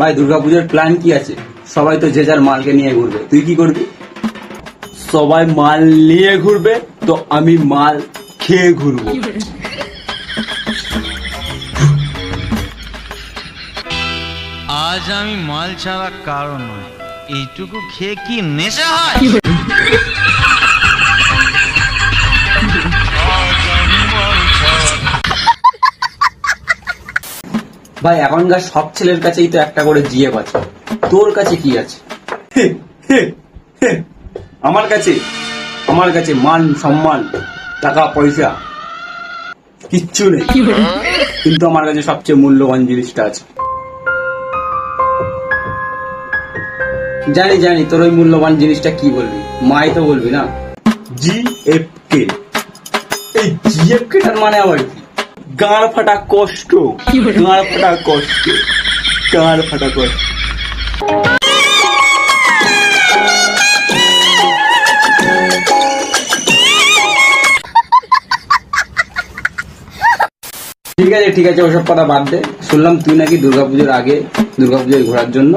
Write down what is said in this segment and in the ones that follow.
ভাই দুর্গাপুজোর প্ল্যান কি আছে? সবাই তো যে যার মালকে নিয়ে ঘুরবে, তুই কি করবি? সবাই মাল নিয়ে ঘুরবে তো আমি মাল খেয়ে ঘুরবো। আজ আমি মাল ছাড়া কারণ নয়, এইটুকু খেয়ে কি নেশা হয়? ভাই এখনকার সব ছেলের কাছেই তো একটা করে জিএফ আছে, তোর কাছে কি আছে? আমার কাছে মান সম্মান টাকা পয়সা কিচ্ছু নেই, কিন্তু আমার কাছে সবচেয়ে মূল্যবান জিনিসটা আছে। জানি তোর ওই মূল্যবান জিনিসটা কি বলবি, মাই তো বলবি না। জিএফকে। এই জিএফকে টার মানে আবার কি? গাঁড় ফাটা কষ্ট। ঠিক আছে ওসব কথা বাদ দে। শুনলাম তুই নাকি দুর্গাপুজোয় ঘোরার জন্য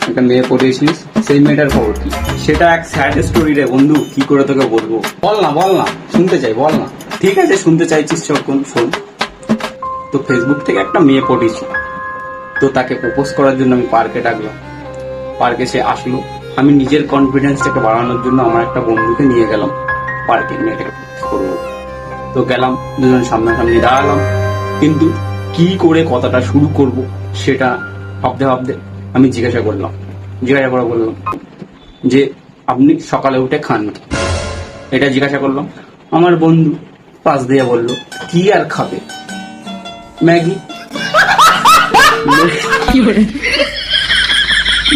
একটা মেয়ে পটিয়েছিলিস, সেই মেয়েটার খবর কি? সেটা এক স্যাড স্টোরি রে বন্ধু, কি করে তোকে বলবো? বল না শুনতে চাই, বল না। ঠিক আছে শুনতে চাইছিস যখন শোন। তো ফেসবুক থেকে একটা মেয়ে পটিয়েছি, তো তাকে প্রপোজ করার জন্য আমি পার্কে ডাকলাম। পার্কে সে আসলো, আমি নিজের কনফিডেন্সটাকে বাড়ানোর জন্য আমার একটা বন্ধুকে নিয়ে গেলাম পার্কে, মেয়েটাকে প্রপোজ করবো। তো গেলাম, দুজন সামনাসামনি দাঁড়ালাম, কিন্তু কি করে কথাটা শুরু করব সেটা ভাবতে আমি জিজ্ঞাসা করে বললাম যে আপনি সকালে উঠে খান কি? এটা জিজ্ঞাসা করলাম। আমার বন্ধু পাশ দিয়ে বলল, কি আর খাবে, ম্যাগি।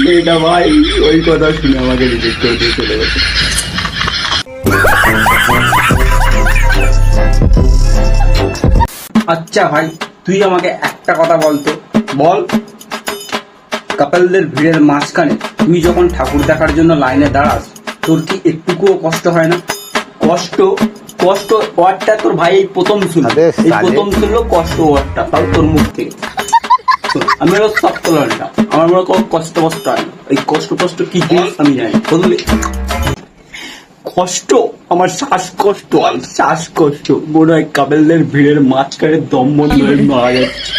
মেয়েটা ভাই ওই কথা শুনে আমাকে রিজেক্ট করে দিয়ে চলে গেছে। আচ্ছা ভাই, তুই আমাকে একটা কথা বলতো, বল, কাপলদের ভিড়ের মাঝখানে তুই যখন ঠাকুর দেখার জন্য লাইনে দাঁড়াস, তোর কি একটুকুও কষ্ট হয় না? কষ্ট ওয়ার্ডটা তোর ভাই এই প্রথম শুনলো কষ্ট ওয়ার্ডটা, তাও তোর মুখ থেকে। আমি হলো সব তোলাটা, আমার মনে কোনো কষ্ট হয় না। এই কষ্ট কি জিনিস আমি জানি, বুঝলি? কষ্ট আমার শ্বাসকষ্ট মনে হয় কাপলদের ভিড়ের মাঝখানে দম বন্ধ হয়ে মারা যাচ্ছে।